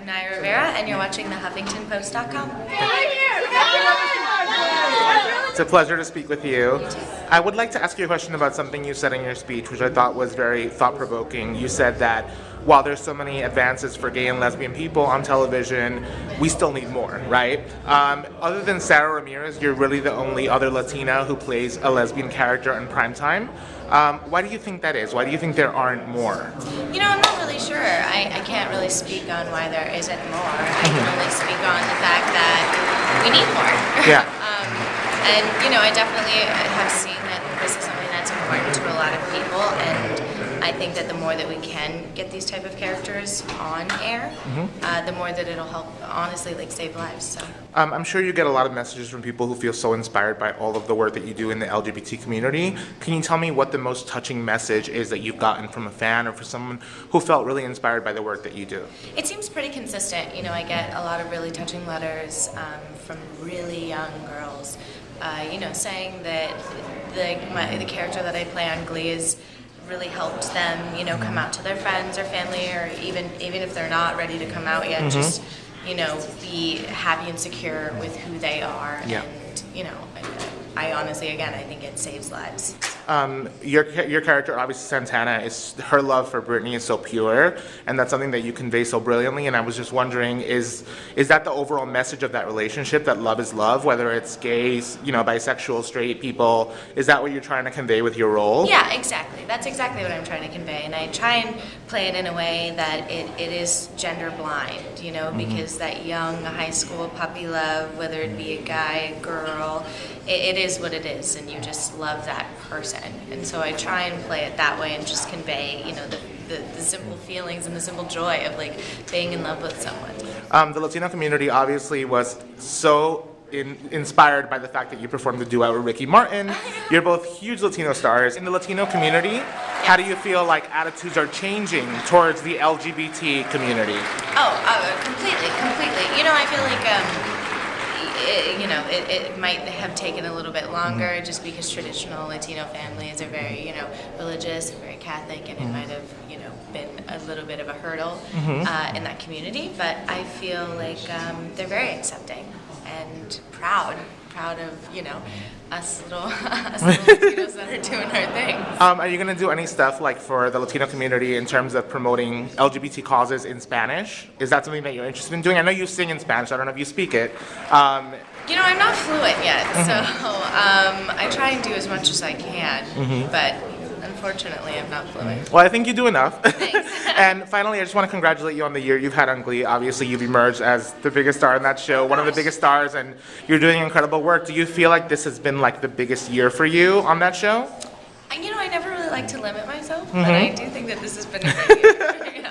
I'm Naya Rivera, and you're watching the HuffingtonPost.com. It's a pleasure to speak with you. I would like to ask you a question about something you said in your speech, which I thought was very thought-provoking. You said that while there's so many advances for gay and lesbian people on television, we still need more, right? Other than Sarah Ramirez, you're really the only other Latina who plays a lesbian character in primetime. Why do you think that is? Why do you think there aren't more? You know, I'm not really sure. I can't really speak on why there isn't more. I can only speak on the fact that we need more. Yeah. And, you know, I definitely have seen that this is something that's important to a lot of people, and I think that the more that we can get these type of characters on air, the more that it'll help, honestly, like, save lives. So. I'm sure you get a lot of messages from people who feel so inspired by all of the work that you do in the LGBT community. Can you tell me what the most touching message is that you've gotten from a fan or for someone who felt really inspired by the work that you do? It seems pretty consistent. You know, I get a lot of really touching letters from really young girls, you know, saying that the character that I play on Glee has really helped them, you know, come out to their friends or family, or even if they're not ready to come out yet, just, you know, be happy and secure with who they are. Yeah. And, you know, I honestly, again, I think it saves lives. Your character, obviously Santana, her love for Brittany is so pure, and that's something that you convey so brilliantly. And I was just wondering, is that the overall message of that relationship, that love is love, whether it's gays, you know, bisexual, straight people? Is that what you're trying to convey with your role? Yeah, exactly. That's exactly what I'm trying to convey, and I try and play it in a way that it is gender blind, you know, because that young high school puppy love, whether it be a guy, a girl, it is what it is, and you just love that person. And so I try and play it that way and just convey, you know, the simple feelings and the simple joy of, like, being in love with someone. The Latino community obviously was so inspired by the fact that you performed the duet with Ricky Martin. You're both huge Latino stars. In the Latino community, how do you feel like attitudes are changing towards the LGBT community? Completely. You know, I feel like it might have taken a little bit longer just because traditional Latino families are very, you know, religious and very Catholic, and it might have, you know, been a little bit of a hurdle in that community. But I feel like they're very accepting and proud of, you know, us little Latinos that are doing our thing. Are you going to do any stuff like for the Latino community in terms of promoting LGBT causes in Spanish? Is that something that you're interested in doing? I know you sing in Spanish. I don't know if you speak it. You know, I'm not fluent yet, so I try and do as much as I can, but unfortunately I'm not fluent. Well, I think you do enough. Thanks. And finally, I just want to congratulate you on the year you've had on Glee. Obviously, you've emerged as the biggest star in that show, one of the biggest stars, and you're doing incredible work. Do you feel like this has been like the biggest year for you on that show? You know, I never really like to limit myself, but I do think that this has been a great year.